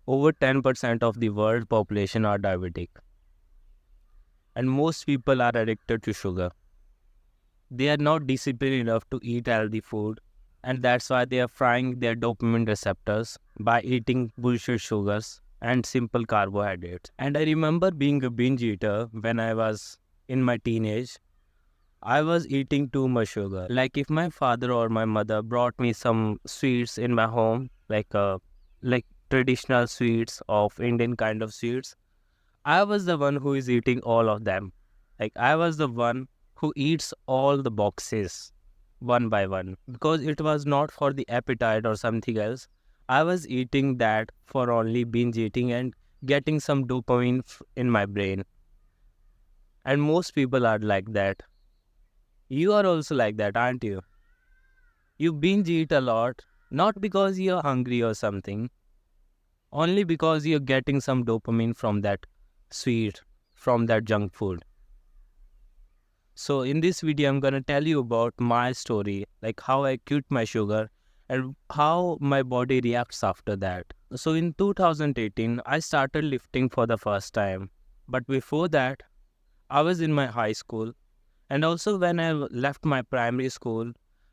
Over 10% of the world population are diabetic, and most people are addicted to sugar. They are not disciplined enough to eat healthy food, and that's why they are frying their dopamine receptors by eating bullshit sugars and simple carbohydrates. And I remember being a binge eater when I was in my teenage. I was eating too much sugar. Like if my father or my mother brought me some sweets in my home, like traditional sweets of Indian kind of sweets, I was the one who is eating all of them. Like I was the one who eats all the boxes one by one because it was not for the appetite or something else. I was eating that for only binge eating and getting some dopamine in my brain. And most people are like that. You are also like that, aren't you? You binge eat a lot, not because you're hungry or something, only because you're getting some dopamine from that sweet, from that junk food. So in this video, I'm gonna tell you about my story, like how I quit my sugar and how my body reacts after that. So in 2018, I started lifting for the first time. But before that, I was in my high school. And also when I left my primary school,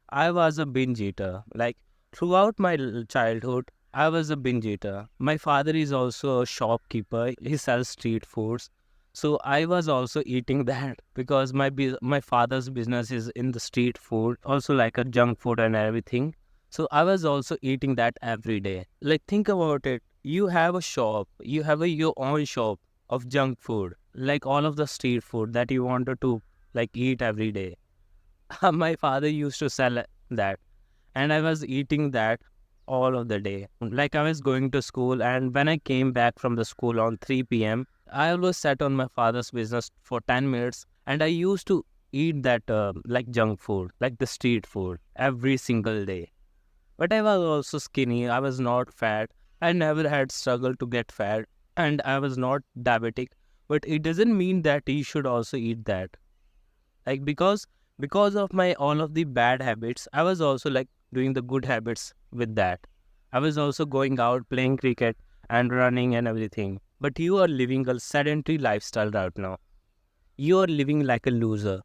I was a binge eater. Like throughout my childhood, I was a binge eater. My father is also a shopkeeper. He sells street foods. So I was also eating that because my father's business is in the street food, also like a junk food and everything. So I was also eating that every day. Like think about it. You have a shop, you have your own shop of junk food, like all of the street food that you wanted to like eat every day. My father used to sell that, and I was eating that all of the day. Like I was going to school, and when I came back from the school on 3 p.m., I always sat on my father's business for 10 minutes, and I used to eat that like junk food, like the street food, every single day. But I was also skinny. I was not fat. I never had struggle to get fat, and I was not diabetic. But it doesn't mean that you should also eat that. Like because of my all of the bad habits, I was also like doing the good habits with that. I was also going out playing cricket and running and everything. But you are living a sedentary lifestyle right now. You are living like a loser.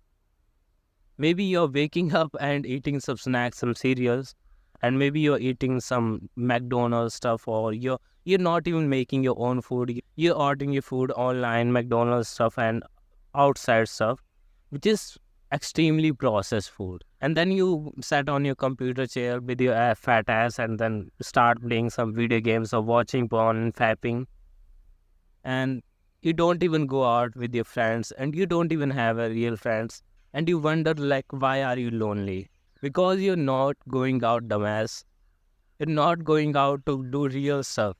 Maybe you're waking up and eating some snacks, some cereals, and maybe you're eating some McDonald's stuff, or you're not even making your own food. You're ordering your food online, McDonald's stuff and outside stuff, which is extremely processed food. And then you sat on your computer chair with your fat ass and then start playing some video games or watching porn and fapping. And you don't even go out with your friends and you don't even have a real friends. And you wonder like, why are you lonely? Because you're not going out, dumbass. You're not going out to do real stuff.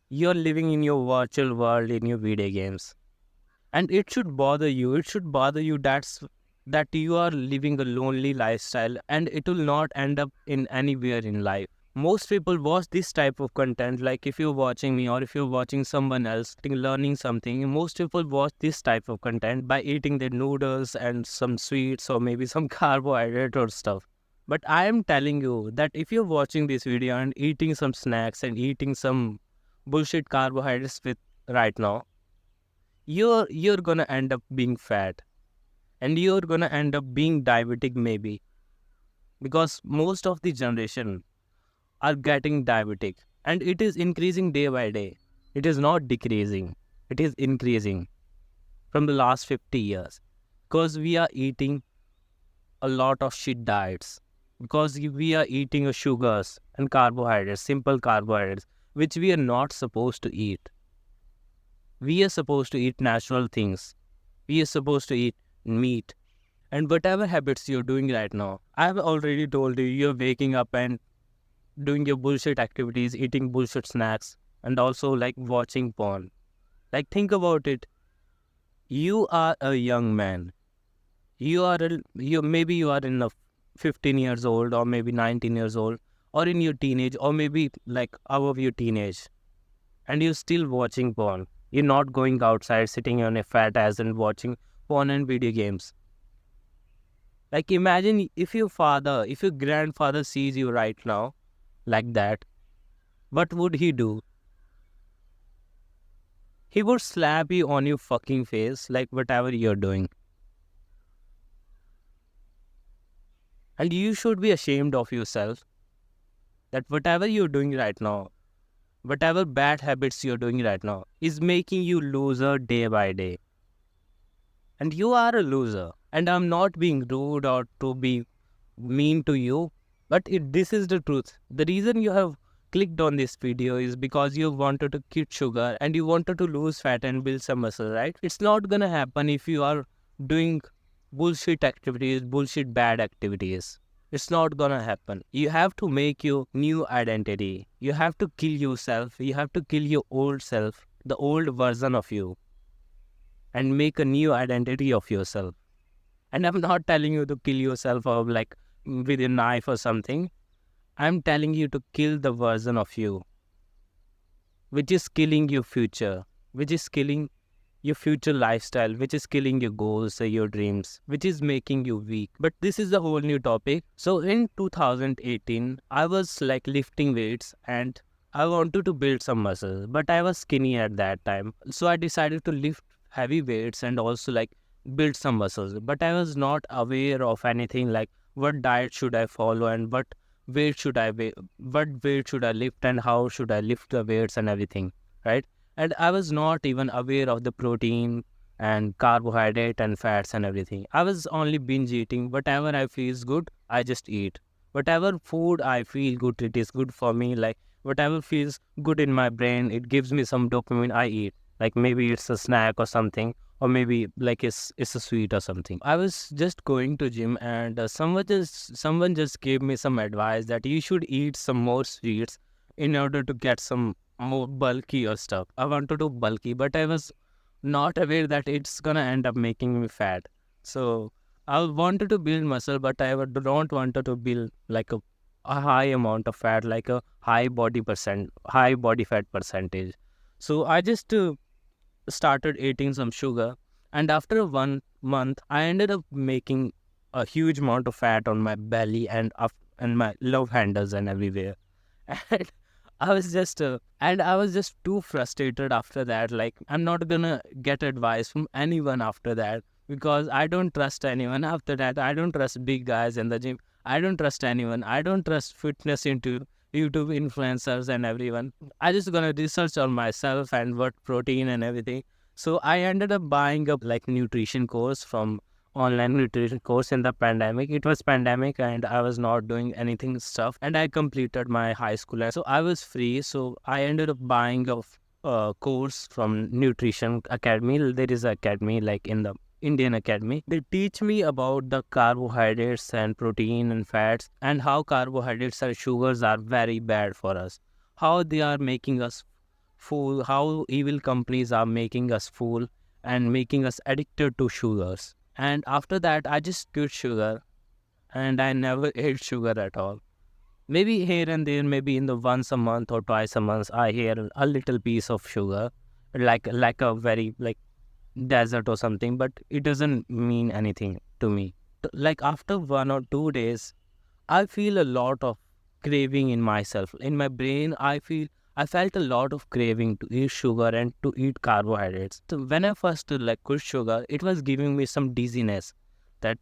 You're living in your virtual world in your video games. And it should bother you. It should bother you that you are living a lonely lifestyle and it will not end up in anywhere in life. Most people watch this type of content, like if you're watching me or if you're watching someone else learning something, most people watch this type of content by eating their noodles and some sweets or maybe some carbohydrate or stuff. But I am telling you that if you're watching this video and eating some snacks and eating some bullshit carbohydrates with right now, you're gonna end up being fat and you're gonna end up being diabetic maybe, because most of the generation are getting diabetic and it is increasing day by day. It is not decreasing, it is increasing from the last 50 years because we are eating a lot of shit diets, because we are eating sugars and carbohydrates, simple carbohydrates, which we are not supposed to eat. We are supposed to eat natural things. We are supposed to eat meat. And whatever habits you're doing right now, I've already told you, you're waking up and doing your bullshit activities, eating bullshit snacks, and also like watching porn. Like think about it. You are a young man. You are in a 15 years old or maybe 19 years old or in your teenage or maybe like above your teenage, and you're still watching porn. You're not going outside sitting on a fat ass and watching porn and video games. Like imagine if your grandfather sees you right now like that, what would he do? he would slap you on your fucking face like whatever you're doing. And you should be ashamed of yourself that whatever you're doing right now, whatever bad habits you're doing right now, is making you loser day by day. And you are a loser. And I'm not being rude or to be mean to you, but this is the truth. The reason you have clicked on this video is because you wanted to quit sugar and you wanted to lose fat and build some muscle, right? It's not gonna happen if you are doing bullshit activities, bullshit bad activities. It's not gonna happen. You have to make your new identity. You have to kill yourself. You have to kill your old self, the old version of you, and make a new identity of yourself. And I'm not telling you to kill yourself or like with a knife or something. I'm telling you to kill the version of you, which is killing your future, which is killing your future lifestyle, which is killing your goals, your dreams, which is making you weak. But this is a whole new topic. So in 2018, I was like lifting weights and I wanted to build some muscle, but I was skinny at that time. So I decided to lift heavy weights and also like build some muscles. But I was not aware of anything like what diet should I follow and what weight should I lift and how should I lift the weights and everything, right? And I was not even aware of the protein and carbohydrate and fats and everything. I was only binge eating. Whatever I feels good, I just eat. Whatever food I feel good, it is good for me. Like whatever feels good in my brain, it gives me some dopamine, I eat. Like maybe it's a snack or something, or maybe like it's a sweet or something. I was just going to gym and someone just gave me some advice that you should eat some more sweets in order to get some more bulky or stuff. I wanted to bulky, but I was not aware that it's gonna end up making me fat. So I wanted to build muscle, but don't wanted to build like a high amount of fat, like a high body fat percentage. So I just started eating some sugar, and after 1 month, I ended up making a huge amount of fat on my belly and my love handles and everywhere. And I was just too frustrated after that. Like I'm not gonna get advice from anyone after that because I don't trust anyone after that. I don't trust big guys in the gym. I don't trust anyone. I don't trust fitness into YouTube influencers and everyone. I just gonna research on myself and what protein and everything. So I ended up buying a like nutrition course from online nutrition course in the pandemic. It was pandemic and I was not doing anything stuff and I completed my high school. So I was free. So I ended up buying a course from Nutrition Academy. There is an academy like in the Indian Academy. They teach me about the carbohydrates and protein and fats and how carbohydrates and sugars are very bad for us. How they are making us fool, how evil companies are making us fool and making us addicted to sugars. And after that, I just quit sugar and I never ate sugar at all. Maybe here and there, maybe in the once a month or twice a month, I hear a little piece of sugar, like a very like desert or something, but it doesn't mean anything to me. Like after 1 or 2 days, I feel a lot of craving in myself. In my brain, I felt a lot of craving to eat sugar and to eat carbohydrates. So when I first like quit sugar, it was giving me some dizziness that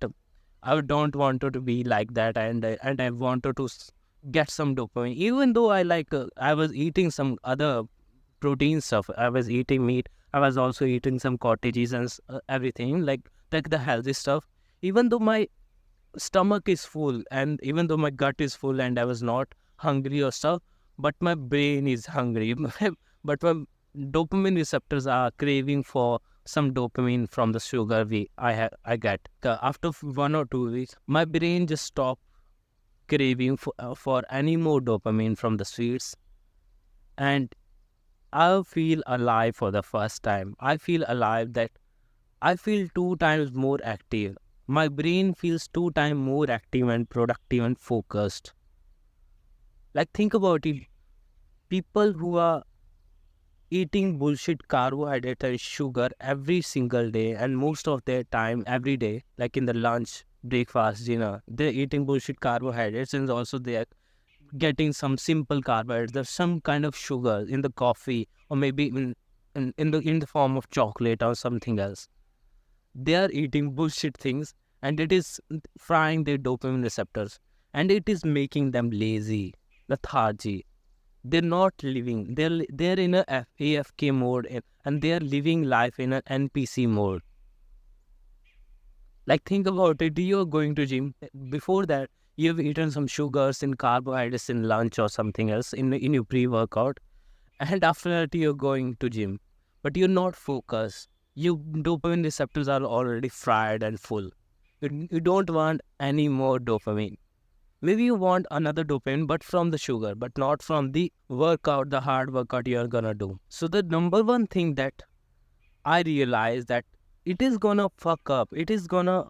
I don't want to be like that, and I wanted to get some dopamine. Even though I was eating some other protein stuff. I was eating meat. I was also eating some cottages and everything like the healthy stuff. Even though my stomach is full and even though my gut is full and I was not hungry or stuff, but my brain is hungry. But my dopamine receptors are craving for some dopamine from the sugar I get. After 1 or 2 weeks, my brain just stopped craving for any more dopamine from the sweets, and I feel alive for the first time. I feel alive that I feel 2 times more active. My brain feels 2 times more active and productive and focused. Like think about it. People who are eating bullshit carbohydrate and sugar every single day and most of their time every day, like in the lunch, breakfast, dinner, they're eating bullshit carbohydrates and also they're getting some simple carbohydrates. There's some kind of sugar in the coffee or maybe in in the form of chocolate or something else. They are eating bullshit things, and it is frying their dopamine receptors, and it is making them lazy, lethargy. They're not living. They're in a AFK mode, and they are living life in an NPC mode. Like, think about it. You're going to gym. Before that, you've eaten some sugars and carbohydrates in lunch or something else in your pre-workout. And after that, you're going to gym. But you're not focused. Your dopamine receptors are already fried and full. You don't want any more dopamine. Maybe you want another dopamine, but from the sugar, but not from the workout, the hard workout you're gonna do. So the number one thing that I realize that it is gonna fuck up, it is gonna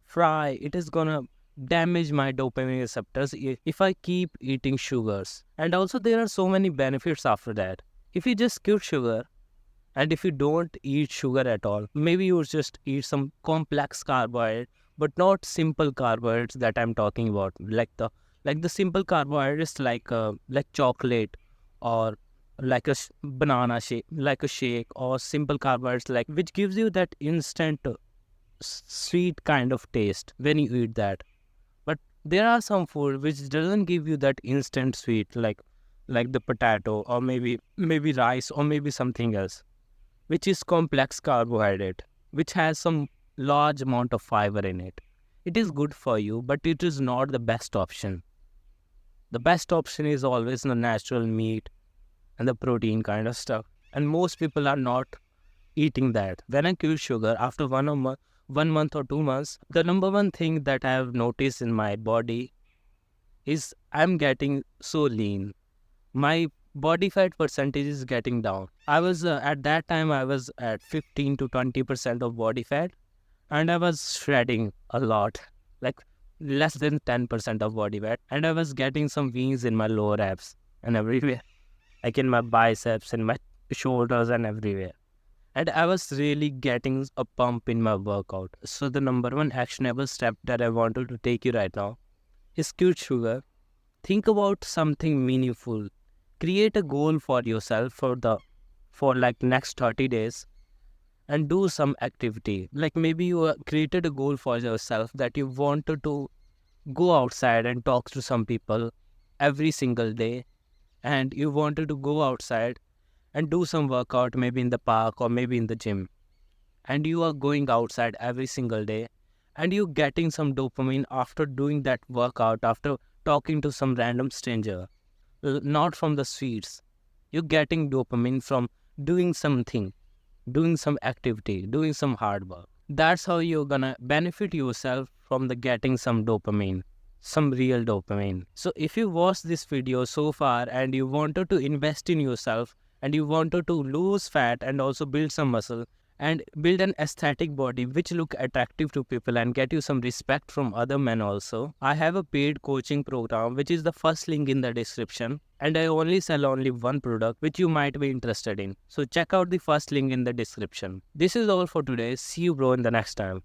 fry, it is gonna damage my dopamine receptors if I keep eating sugars. And also there are so many benefits after that. If you just quit sugar, and if you don't eat sugar at all, maybe you just eat some complex carbohydrate, but not simple carbohydrates that I'm talking about, like the simple carbohydrates like chocolate, or like a banana shake, like a shake, or simple carbohydrates like which gives you that instant sweet kind of taste when you eat that. But there are some food which doesn't give you that instant sweet, like the potato, or maybe rice, or maybe something else, which is complex carbohydrate, which has some large amount of fiber in it. It is good for you, but it is not the best option. The best option is always the natural meat and the protein kind of stuff. And most people are not eating that. When I quit sugar after 1 month or 2 months, the number one thing that I have noticed in my body is I'm getting so lean. My body fat percentage is getting down. I was at that time I was at 15 to 20% of body fat, and I was shredding a lot, like less than 10% of body fat, and I was getting some veins in my lower abs and everywhere, like in my biceps and my shoulders and everywhere. And I was really getting a pump in my workout. So the number one actionable step that I wanted to take you right now is quit sugar. Think about something meaningful. Create a goal for yourself for like next 30 days, and do some activity. Like maybe you created a goal for yourself that you wanted to go outside and talk to some people every single day, and you wanted to go outside and do some workout, maybe in the park or maybe in the gym, and you are going outside every single day, and you're getting some dopamine after doing that workout, after talking to some random stranger, not from the sweets. You're getting dopamine from doing something, doing some activity, doing some hard work. That's how you're gonna benefit yourself from the getting some dopamine, some real dopamine. So if you watched this video so far and you wanted to invest in yourself, and you wanted to lose fat and also build some muscle and build an aesthetic body which look attractive to people and get you some respect from other men also, I have a paid coaching program which is the first link in the description, and I only sell only one product which you might be interested in. So check out the first link in the description. This is all for today. See you bro in the next time.